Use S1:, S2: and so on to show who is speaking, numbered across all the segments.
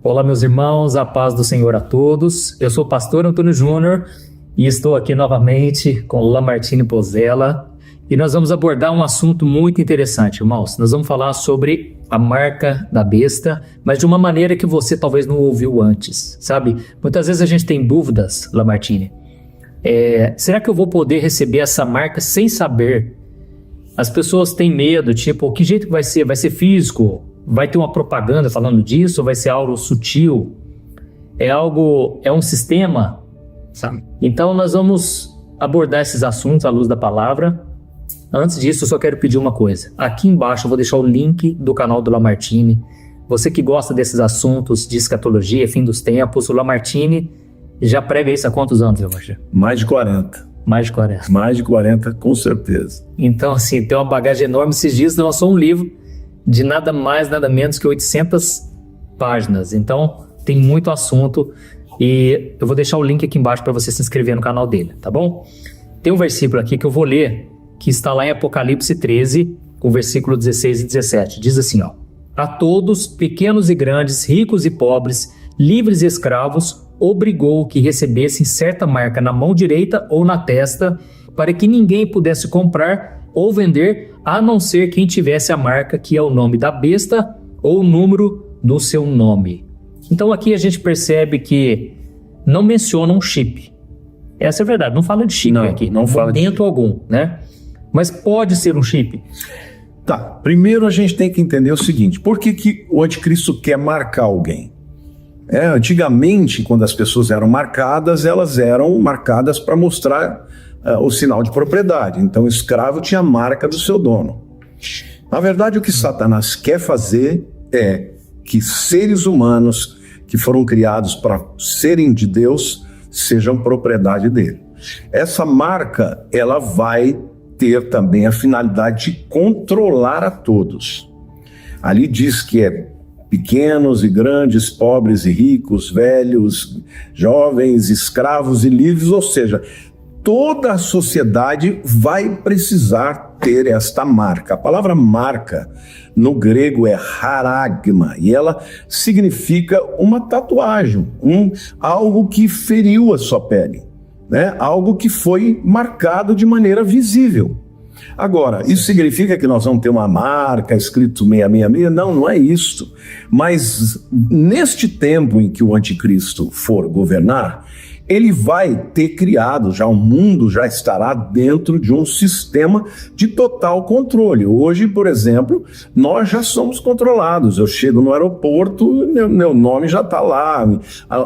S1: Olá, meus irmãos, a paz do Senhor a todos. Eu sou o pastor Antônio Júnior e estou aqui novamente com Lamartine Pozzella e nós vamos abordar um assunto muito interessante, irmãos. Nós vamos falar sobre a marca da besta, mas de uma maneira que você talvez não ouviu antes, sabe? Muitas vezes a gente tem dúvidas, Lamartine. Será que eu vou poder receber essa marca sem saber? As pessoas têm medo, tipo, que jeito que vai ser? Vai ser físico? Vai ter uma propaganda falando disso? Ou vai ser algo sutil? É um sistema, sabe? Então nós vamos abordar esses assuntos à luz da palavra. Antes disso, eu só quero pedir uma coisa. Aqui embaixo eu vou deixar o link do canal do Lamartine. Você que gosta desses assuntos de escatologia, fim dos tempos, o Lamartine já prega isso há quantos anos, Lamartine?
S2: Mais de 40.
S1: Mais de 40.
S2: Mais de 40, com certeza.
S1: Então, assim, tem uma bagagem enorme. Esses dias lançou um livro de nada mais, nada menos que 800 páginas. Então, tem muito assunto e eu vou deixar o link aqui embaixo para você se inscrever no canal dele, tá bom? Tem um versículo aqui que eu vou ler, que está lá em Apocalipse 13, com versículo 16 e 17. Diz assim, ó: a todos, pequenos e grandes, ricos e pobres, livres e escravos, obrigou que recebessem certa marca na mão direita ou na testa, para que ninguém pudesse comprar ou vender, a não ser quem tivesse a marca, que é o nome da besta ou o número do seu nome. Então aqui a gente percebe que não menciona um chip. Essa é a verdade, não fala de chip aqui,
S2: não fala de chip
S1: algum, né? Mas pode ser um chip.
S2: Tá, primeiro a gente tem que entender o seguinte: por que o anticristo quer marcar alguém? Antigamente, quando as pessoas eram marcadas, elas eram marcadas para mostrar o sinal de propriedade. Então o escravo tinha a marca do seu dono. Na verdade, o que Satanás quer fazer é que seres humanos que foram criados para serem de Deus sejam propriedade dele. Essa marca, ela vai ter também a finalidade de controlar a todos. Ali diz que é pequenos e grandes, pobres e ricos, velhos, jovens, escravos e livres, ou seja, toda a sociedade vai precisar ter esta marca. A palavra marca no grego é haragma e ela significa uma tatuagem, algo que feriu a sua pele, né? Algo que foi marcado de maneira visível. Agora, isso significa que nós vamos ter uma marca escrito 666? Não, não é isso. Mas neste tempo em que o anticristo for governar, ele vai ter criado, o mundo já estará dentro de um sistema de total controle. Hoje, por exemplo, nós já somos controlados. Eu chego no aeroporto, meu nome já está lá,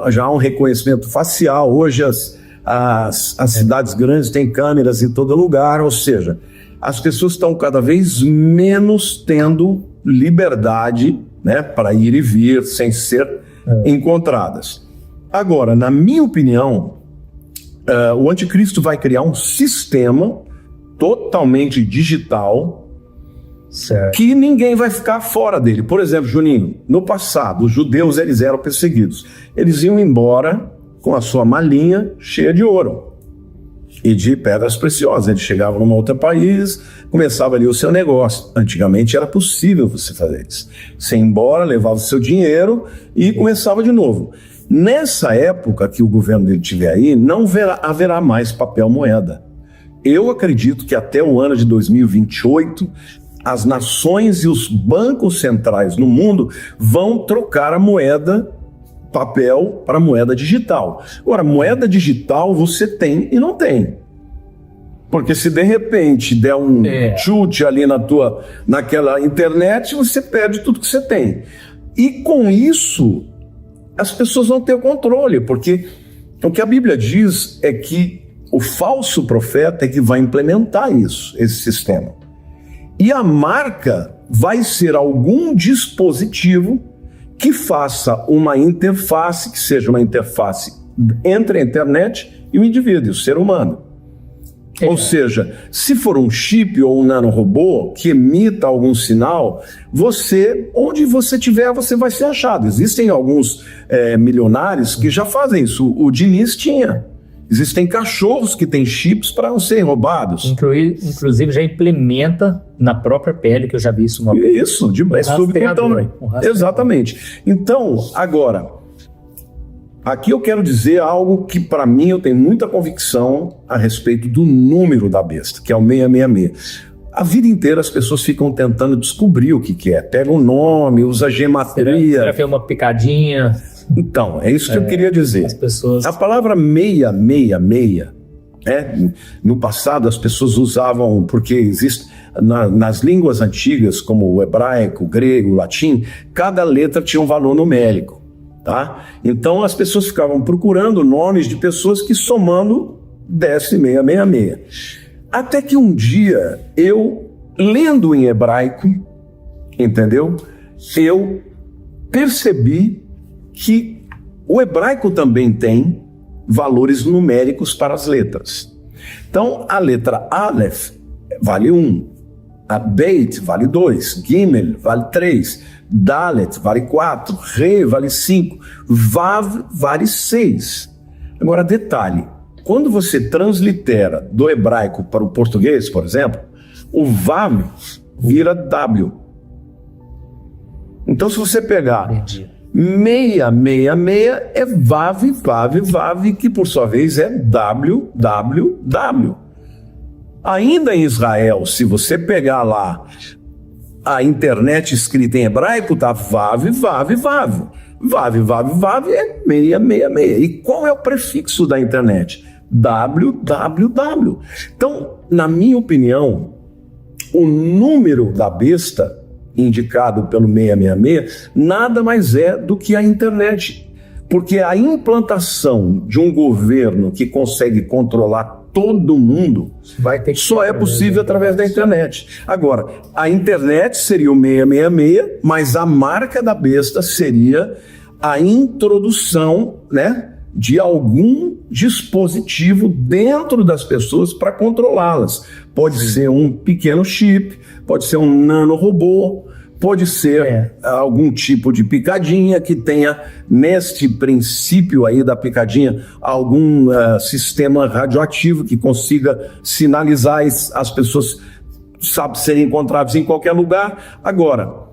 S2: já há um reconhecimento facial. Hoje as cidades grandes têm câmeras em todo lugar, ou seja, as pessoas estão cada vez menos tendo liberdade, né, para ir e vir sem ser encontradas. Agora, na minha opinião, o anticristo vai criar um sistema totalmente digital, certo, que ninguém vai ficar fora dele. Por exemplo, Juninho, no passado, os judeus eles eram perseguidos. Eles iam embora com a sua malinha cheia de ouro e de pedras preciosas. Ele chegava num outro país, começava ali o seu negócio. Antigamente era possível você fazer isso. Você ia embora, levava o seu dinheiro e começava de novo. Nessa época que o governo dele estiver aí, não haverá mais papel moeda. Eu acredito que até o ano de 2028, as nações e os bancos centrais no mundo vão trocar a moeda papel para moeda digital. Agora, moeda digital você tem e não tem. Porque se de repente der um chute ali naquela internet, você perde tudo que você tem. E com isso, as pessoas vão ter o controle, porque o que a Bíblia diz é que o falso profeta é que vai implementar esse sistema. E a marca vai ser algum dispositivo que faça uma interface, que seja uma interface entre a internet e o indivíduo, o ser humano. Ou seja, se for um chip ou um nanorobô que emita algum sinal, onde você estiver, você vai ser achado. Existem alguns milionários que já fazem isso. O Diniz tinha. Existem cachorros que têm chips para não serem roubados.
S1: Inclusive já implementa na própria pele, que eu já vi isso uma vez.
S2: Isso, é subcontrole. Exatamente. Então, agora, aqui eu quero dizer algo que para mim eu tenho muita convicção a respeito do número da besta, que é o 666. A vida inteira as pessoas ficam tentando descobrir o que é. Pega o nome, usa gematria.
S1: Será que é uma picadinha?
S2: Então, é isso que eu queria dizer.
S1: As pessoas...
S2: A palavra 666, no passado as pessoas usavam, porque existe nas línguas antigas, como o hebraico, o grego, o latim, cada letra tinha um valor numérico, tá? Então as pessoas ficavam procurando nomes de pessoas que somando desse 666. Até que um dia eu, lendo em hebraico, entendeu? Eu percebi que o hebraico também tem valores numéricos para as letras. Então, a letra Aleph vale 1, a Beit vale 2, Gimel vale 3, Dalet vale 4, Re vale 5, Vav vale 6. Agora, detalhe, quando você translitera do hebraico para o português, por exemplo, o Vav vira W. Então, se você pegar...
S1: Entendi.
S2: 666 é Vav, Vav, Vav, que por sua vez é W, W, W. Ainda em Israel, se você pegar lá a internet escrita em hebraico, tá Vav, Vav, Vav. Vav, Vav, Vav é 666. E qual é o prefixo da internet? W, W, W. Então, na minha opinião, o número da besta indicado pelo 666, nada mais é do que a internet. Porque a implantação de um governo que consegue controlar todo mundo só é possível através da internet. Agora, a internet seria o 666, mas a marca da besta seria a introdução, de algum dispositivo dentro das pessoas para controlá-las. Pode ser um pequeno chip, pode ser um nanorobô, pode ser algum tipo de picadinha que tenha, neste princípio aí da picadinha, algum sistema radioativo que consiga sinalizar as pessoas, serem encontradas em qualquer lugar. Agora,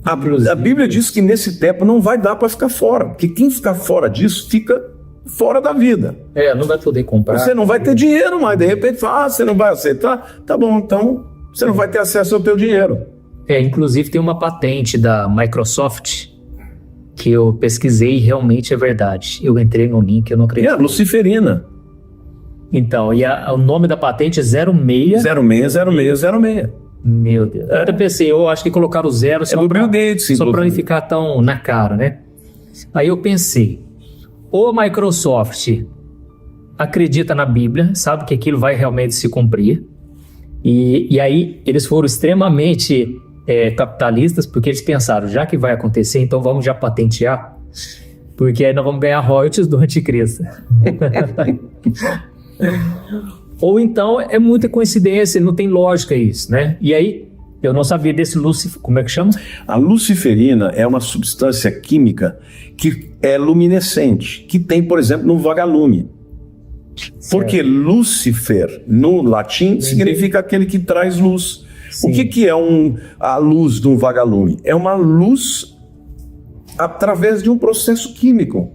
S2: a Bíblia diz que nesse tempo não vai dar para ficar fora, porque quem ficar fora disso fica fora da vida.
S1: Não vai poder comprar.
S2: Você não vai ter dinheiro, mas de repente fala, você não vai aceitar? Tá bom, então você não vai ter acesso ao teu dinheiro.
S1: Inclusive tem uma patente da Microsoft que eu pesquisei e realmente é verdade. Eu entrei no link, eu não acredito.
S2: Luciferina.
S1: Então, e o nome da patente é
S2: 060606.
S1: Meu Deus. Eu até pensei, eu acho que colocaram o zero só para não ficar tão na cara, né? Aí eu pensei, ou a Microsoft acredita na Bíblia, sabe que aquilo vai realmente se cumprir, e aí eles foram extremamente capitalistas, porque eles pensaram, já que vai acontecer, então vamos já patentear, porque aí nós vamos ganhar royalties do anticristo. Ou então é muita coincidência, não tem lógica isso, né? E aí, eu não sabia desse como é que chama?
S2: A luciferina é uma substância química que é luminescente, que tem, por exemplo, no vagalume. Porque Lúcifer, no latim, significa aquele que traz luz. Sim. O que é a luz de um vagalume? É uma luz através de um processo químico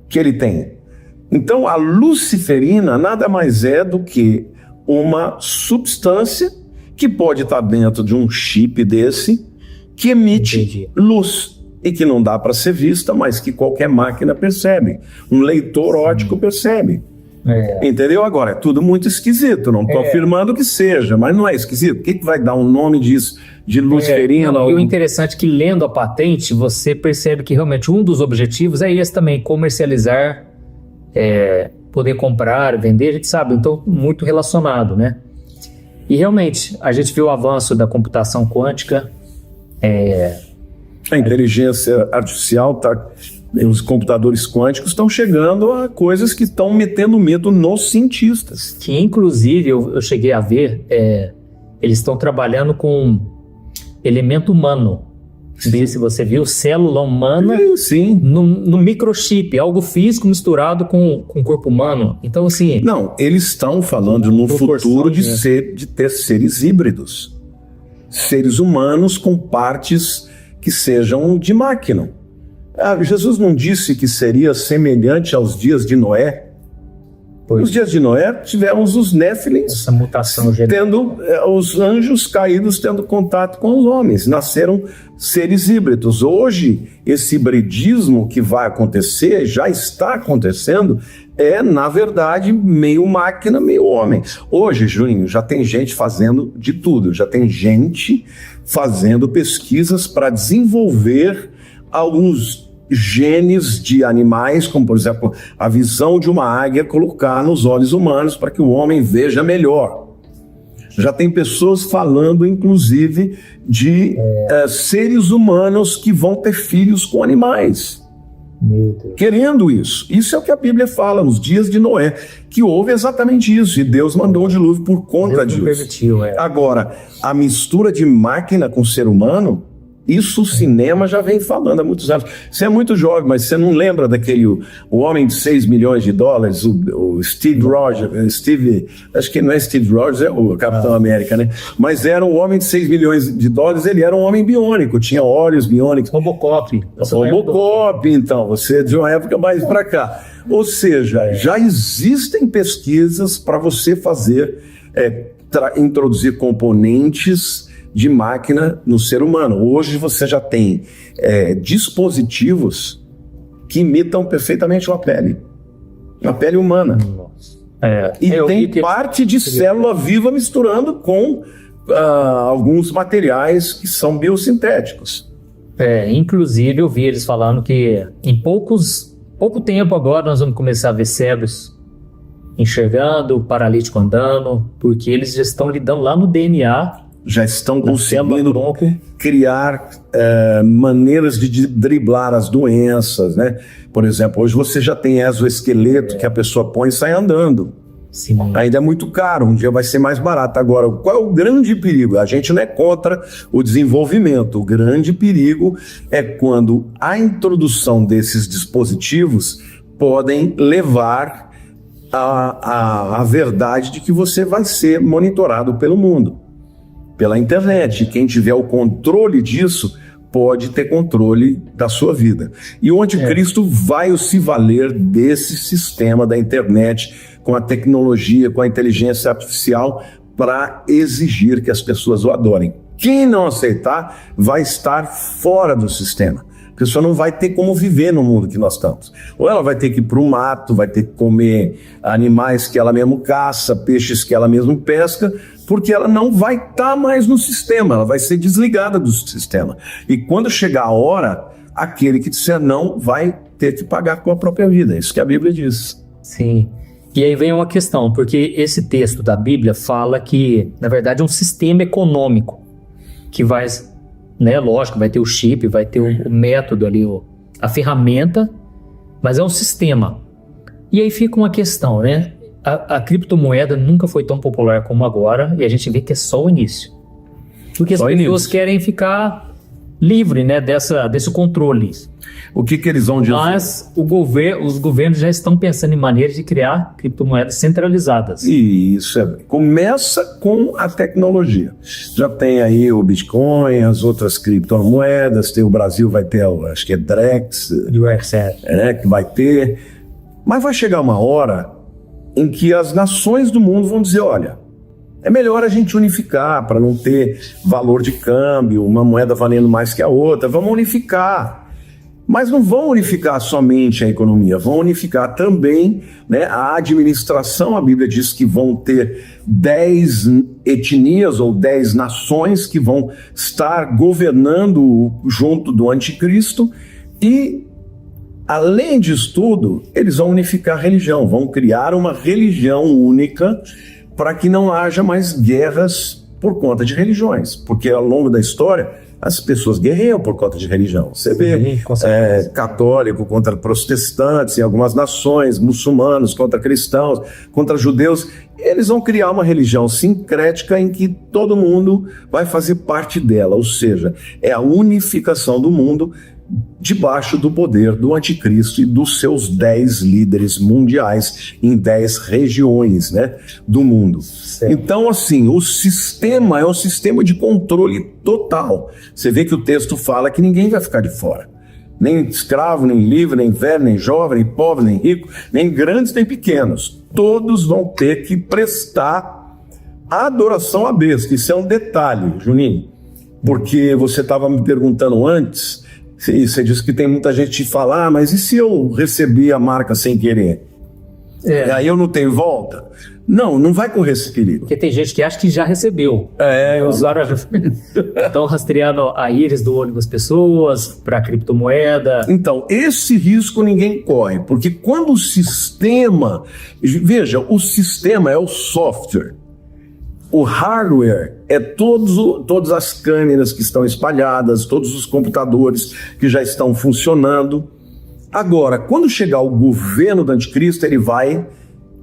S2: que ele tem. Então, a luciferina nada mais é do que uma substância que pode estar dentro de um chip desse que emite luz e que não dá para ser vista, mas que qualquer máquina percebe. Um leitor óptico percebe. Entendeu? Agora, é tudo muito esquisito. Não estou afirmando que seja, mas não é esquisito. O que vai dar um nome disso? De luciferina?
S1: E o interessante é que, lendo a patente, você percebe que realmente um dos objetivos é esse também, comercializar, poder comprar, vender, a gente sabe, então muito relacionado, né? E realmente, a gente viu o avanço da computação quântica.
S2: A inteligência artificial, os computadores quânticos estão chegando a coisas que estão metendo medo nos cientistas.
S1: Que inclusive, eu cheguei a ver, eles estão trabalhando com elemento humano. Não sei se você viu, célula humana
S2: Sim.
S1: no microchip, algo físico misturado com o corpo humano. Então, assim...
S2: Não, eles estão falando no futuro de ter seres híbridos. Seres humanos com partes que sejam de máquina. Jesus não disse que seria semelhante aos dias de Noé? Nos dias de Noé, tivemos os Néfilins,
S1: essa mutação
S2: tendo os anjos caídos tendo contato com os homens. Nasceram seres híbridos. Hoje, esse hibridismo que vai acontecer, já está acontecendo, é, na verdade, meio máquina, meio homem. Hoje, Juninho, já tem gente fazendo de tudo. Já tem gente fazendo pesquisas para desenvolver alguns genes de animais, como por exemplo a visão de uma águia, colocar nos olhos humanos para que o homem veja melhor. Já tem pessoas falando, inclusive, de seres humanos que vão ter filhos com animais. Querendo isso. Isso é o que a Bíblia fala nos dias de Noé, que houve exatamente isso, e Deus mandou o dilúvio por conta disso.
S1: Permitiu,
S2: Agora, a mistura de máquina com ser humano, isso o cinema já vem falando há muitos anos. Você é muito jovem, mas você não lembra daquele o homem de 6 milhões de dólares, o Steve Rogers, acho que não é Steve Rogers, é o Capitão América, né? Mas era um homem de 6 milhões de dólares, ele era um homem biônico, tinha olhos biônicos.
S1: Robocop.
S2: Robocop, então, você é de uma época mais para cá. Ou seja, já existem pesquisas para você fazer, introduzir componentes de máquina no ser humano. Hoje você já tem dispositivos que imitam perfeitamente uma pele humana. E tem parte de célula viva misturando com alguns materiais que são biosintéticos.
S1: Inclusive eu vi eles falando que em pouco tempo agora nós vamos começar a ver cegos enxergando, paralítico andando, porque eles já estão lidando lá no DNA,
S2: já estão conseguindo criar maneiras de driblar as doenças, né? Por exemplo, hoje você já tem exoesqueleto que a pessoa põe e sai andando.
S1: Sim.
S2: Ainda é muito caro, um dia vai ser mais barato. Agora, qual é o grande perigo? A gente não é contra o desenvolvimento. O grande perigo é quando a introdução desses dispositivos podem levar à verdade de que você vai ser monitorado pelo mundo, pela internet. Quem tiver o controle disso pode ter controle da sua vida. E o anticristo vai se valer desse sistema da internet, com a tecnologia, com a inteligência artificial, para exigir que as pessoas o adorem. Quem não aceitar vai estar fora do sistema. A pessoa não vai ter como viver no mundo que nós estamos. Ou ela vai ter que ir para o mato, vai ter que comer animais que ela mesmo caça, peixes que ela mesmo pesca, porque ela não vai estar mais no sistema, ela vai ser desligada do sistema. E quando chegar a hora, aquele que disser não vai ter que pagar com a própria vida. É isso que a Bíblia diz.
S1: Sim. E aí vem uma questão, porque esse texto da Bíblia fala que, na verdade, é um sistema econômico que vai, né, lógico, vai ter o chip, vai ter o método ali, a ferramenta, mas é um sistema. E aí fica uma questão, né? A criptomoeda nunca foi tão popular como agora, e a gente vê que é só o início. Porque as pessoas querem ficar livre, né, desse controle.
S2: O que eles vão dizer?
S1: Mas os governos já estão pensando em maneiras de criar criptomoedas centralizadas.
S2: E isso começa com a tecnologia. Já tem aí o Bitcoin, as outras criptomoedas, o Brasil vai ter, acho que é Drex, que vai ter. Mas vai chegar uma hora em que as nações do mundo vão dizer, olha, é melhor a gente unificar para não ter valor de câmbio, uma moeda valendo mais que a outra, vamos unificar. Mas não vão unificar somente a economia, vão unificar também, né, a administração. A Bíblia diz que vão ter 10 etnias ou 10 nações que vão estar governando junto do anticristo e, além disso tudo, eles vão unificar a religião, vão criar uma religião única para que não haja mais guerras por conta de religiões, porque ao longo da história as pessoas guerreiam por conta de religião. Você vê católico contra protestantes em algumas nações, muçulmanos contra cristãos, contra judeus. Eles vão criar uma religião sincrética em que todo mundo vai fazer parte dela, ou seja, é a unificação do mundo debaixo do poder do anticristo e dos seus 10 líderes mundiais em 10 regiões, né, do mundo. Certo. Então, assim, o sistema é um sistema de controle total. Você vê que o texto fala que ninguém vai ficar de fora. Nem escravo, nem livre, nem velho, nem jovem, nem pobre, nem rico, nem grandes, nem pequenos. Todos vão ter que prestar adoração à besta. Isso é um detalhe, Juninho, porque você estava me perguntando antes. Você disse que tem muita gente que fala, mas e se eu recebi a marca sem querer? Aí eu não tenho volta? Não vai correr esse perigo.
S1: Porque tem gente que acha que já recebeu. Estão rastreando a íris do olho das pessoas para criptomoeda.
S2: Então, esse risco ninguém corre, porque quando o sistema... Veja, o sistema é o software. O hardware é todas as câmeras que estão espalhadas, todos os computadores que já estão funcionando. Agora, quando chegar o governo do anticristo, ele vai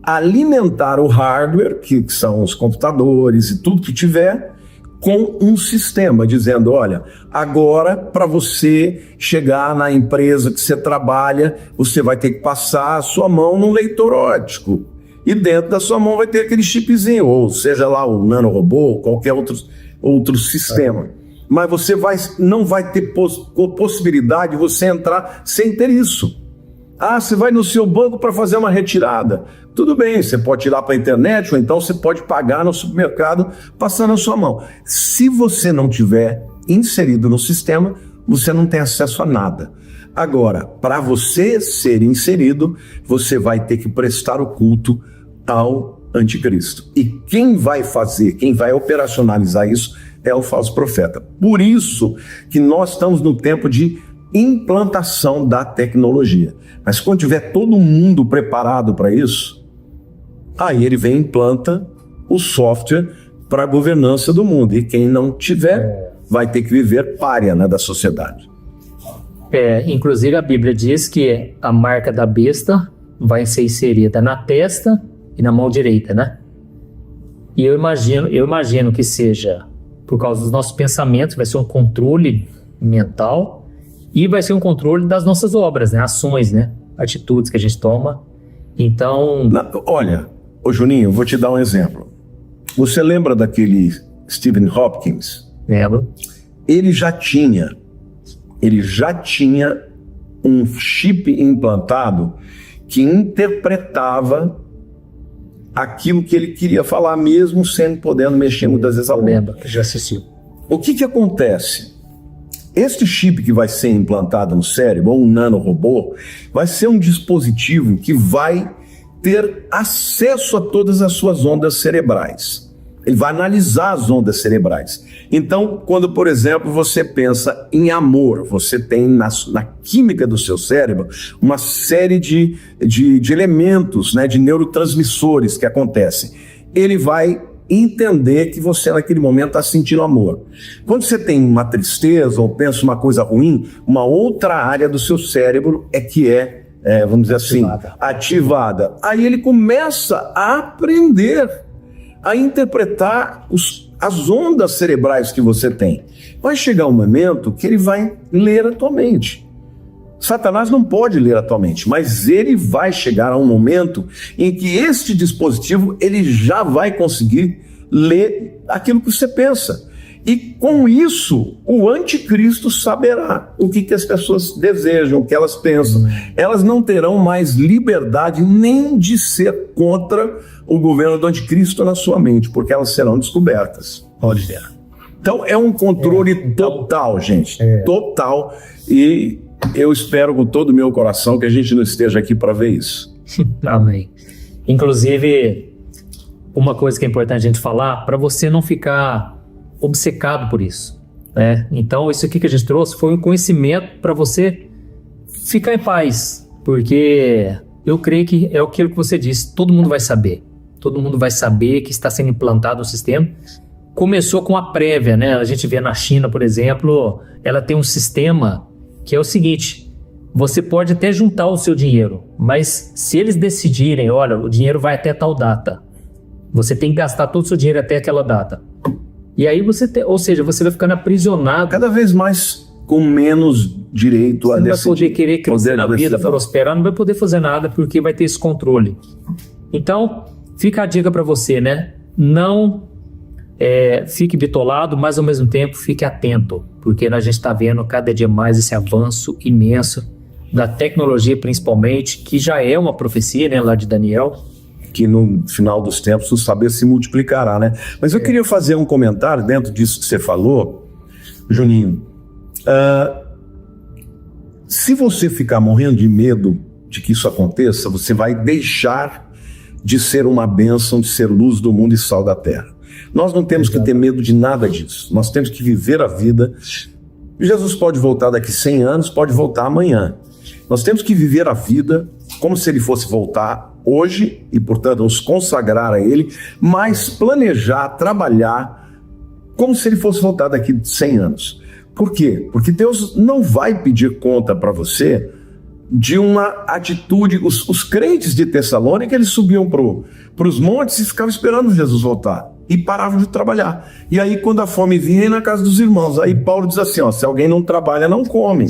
S2: alimentar o hardware, que são os computadores e tudo que tiver, com um sistema, dizendo, olha, agora para você chegar na empresa que você trabalha, você vai ter que passar a sua mão num leitor óptico. E dentro da sua mão vai ter aquele chipzinho, ou seja lá o nanorobô, ou qualquer outro sistema. Mas você não vai ter possibilidade de você entrar sem ter isso. Você vai no seu banco para fazer uma retirada. Tudo bem, você pode ir lá para a internet, ou então você pode pagar no supermercado passando na sua mão. Se você não tiver inserido no sistema, você não tem acesso a nada. Agora, para você ser inserido, você vai ter que prestar o culto ao anticristo. E quem vai operacionalizar isso é o falso profeta. Por isso que nós estamos no tempo de implantação da tecnologia. Mas quando tiver todo mundo preparado para isso, aí ele vem e implanta o software para a governança do mundo. E quem não tiver, vai ter que viver pária, né, da sociedade.
S1: Inclusive a Bíblia diz que a marca da besta vai ser inserida na testa e na mão direita, né? E eu imagino que seja por causa dos nossos pensamentos, vai ser um controle mental e vai ser um controle das nossas obras, né? Ações, né? Atitudes que a gente toma. Então...
S2: Olha, Juninho, vou te dar um exemplo. Você lembra daquele Stephen Hopkins?
S1: Lembro.
S2: Ele já tinha um chip implantado que interpretava aquilo que ele queria falar, mesmo sem podendo mexer muitas vezes a boca.
S1: Lembra, que já assistiu.
S2: O que acontece? Este chip que vai ser implantado no cérebro, ou um nanorobô, vai ser um dispositivo que vai ter acesso a todas as suas ondas cerebrais. Ele vai analisar as ondas cerebrais. Então, quando, por exemplo, você pensa em amor, você tem na química do seu cérebro uma série de elementos, né, de neurotransmissores que acontecem. Ele vai entender que você naquele momento está sentindo amor. Quando você tem uma tristeza ou pensa uma coisa ruim, uma outra área do seu cérebro vamos dizer assim, ativada. Aí ele começa a aprender a interpretar as ondas cerebrais que você tem. Vai chegar um momento que ele vai ler a tua mente. Satanás não pode ler a tua mente, mas ele vai chegar a um momento em que este dispositivo ele já vai conseguir ler aquilo que você pensa. E com isso, o anticristo saberá o que as pessoas desejam, o que elas pensam. Elas não terão mais liberdade nem de ser contra o governo do anticristo na sua mente, porque elas serão descobertas. Pode ver. Então é um controle total, gente. Total. E eu espero com todo o meu coração que a gente não esteja aqui para ver isso.
S1: Amém. Inclusive, uma coisa que é importante a gente falar, para você não ficar obcecado por isso, né? Então isso aqui que a gente trouxe foi um conhecimento para você ficar em paz, porque eu creio que é aquilo que você disse, todo mundo vai saber que está sendo implantado no sistema, começou com a prévia, né? A gente vê na China, por exemplo, ela tem um sistema que é o seguinte: você pode até juntar o seu dinheiro, mas se eles decidirem, olha, o dinheiro vai até tal data, você tem que gastar todo o seu dinheiro até aquela data. E aí ou seja, você vai ficando aprisionado.
S2: Cada vez mais com menos direito a decidir.
S1: Você não vai poder querer crescer na vida, prosperar, não vai poder fazer nada porque vai ter esse controle. Então, fica a dica para você, né? Não fique bitolado, mas ao mesmo tempo fique atento, porque a gente está vendo cada dia mais esse avanço imenso da tecnologia, principalmente, que já é uma profecia, né, lá de Daniel.
S2: Que no final dos tempos o saber se multiplicará, né? Mas eu queria fazer um comentário dentro disso que você falou, Juninho. Se você ficar morrendo de medo de que isso aconteça, você vai deixar de ser uma bênção, de ser luz do mundo e sal da terra. Nós não temos que ter medo de nada disso. Nós temos que viver a vida. Jesus pode voltar daqui 100 anos, pode voltar amanhã. Nós temos que viver a vida como se ele fosse voltar hoje e, portanto, nos consagrar a ele, mas planejar, trabalhar como se ele fosse voltar daqui 100 anos. Por quê? Porque Deus não vai pedir conta para você de uma atitude. Os crentes de Tessalônica, eles subiam para os montes e ficavam esperando Jesus voltar. E paravam de trabalhar. E aí, quando a fome vinha, ia na casa dos irmãos. Aí Paulo diz assim, se alguém não trabalha, não come.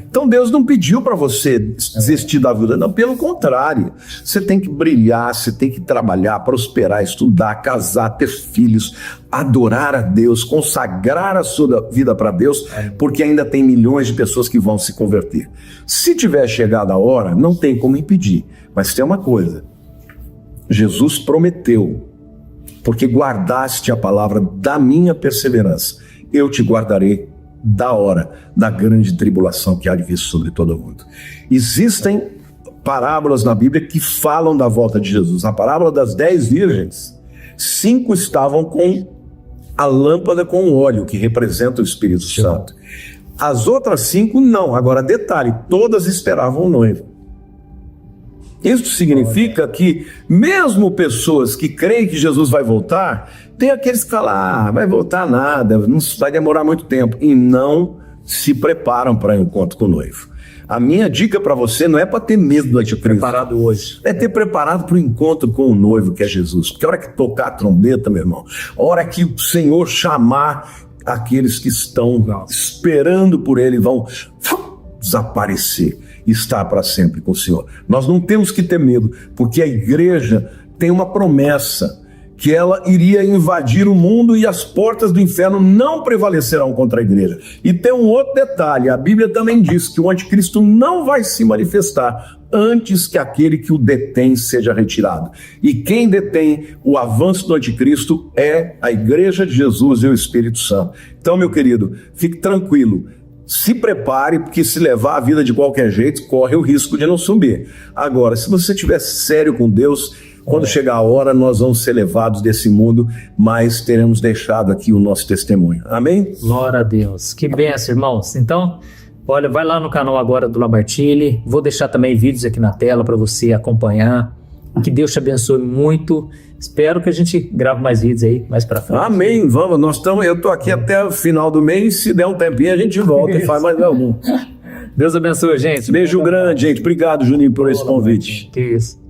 S2: Então Deus não pediu para você desistir da vida. Não, pelo contrário. Você tem que brilhar, você tem que trabalhar, prosperar, estudar, casar, ter filhos, adorar a Deus, consagrar a sua vida para Deus, porque ainda tem milhões de pessoas que vão se converter. Se tiver chegado a hora, não tem como impedir. Mas tem uma coisa. Jesus prometeu: porque guardaste a palavra da minha perseverança, eu te guardarei da hora da grande tribulação que há de vir sobre todo mundo. Existem parábolas na Bíblia que falam da volta de Jesus. A parábola das 10 virgens, 5 estavam com a lâmpada com o óleo, que representa o Espírito Santo. As outras 5 não. Agora, detalhe, todas esperavam o noivo. Isso significa que mesmo pessoas que creem que Jesus vai voltar, tem aqueles que falam, vai voltar nada, não vai demorar muito tempo, e não se preparam para o encontro com o noivo. A minha dica para você não é para ter medo do anticristo.
S1: Preparado hoje.
S2: É ter preparado para o encontro com o noivo, que é Jesus. Porque a hora que tocar a trombeta, meu irmão, a hora que o Senhor chamar aqueles que estão esperando por ele, vão desaparecer. Estar para sempre com o Senhor. Nós não temos que ter medo, porque a igreja tem uma promessa, que ela iria invadir o mundo e as portas do inferno não prevalecerão contra a igreja. E tem um outro detalhe, a Bíblia também diz que o anticristo não vai se manifestar antes que aquele que o detém seja retirado. E quem detém o avanço do anticristo é a igreja de Jesus e o Espírito Santo. Então, meu querido, fique tranquilo. Se prepare, porque se levar a vida de qualquer jeito, corre o risco de não subir. Agora, se você estiver sério com Deus, quando chegar a hora, nós vamos ser levados desse mundo, mas teremos deixado aqui o nosso testemunho. Amém?
S1: Glória a Deus. Que bênção, irmãos. Então, olha, vai lá no canal agora do Lamartine. Vou deixar também vídeos aqui na tela para você acompanhar. Que Deus te abençoe muito. Espero que a gente grave mais vídeos aí, mais pra frente.
S2: Amém, vamos, eu tô aqui até o final do mês, se der um tempinho a gente volta e faz mais algum.
S1: Deus abençoe, gente.
S2: Beijo grande, gente. Obrigado, Juninho, por esse convite.
S1: Que isso.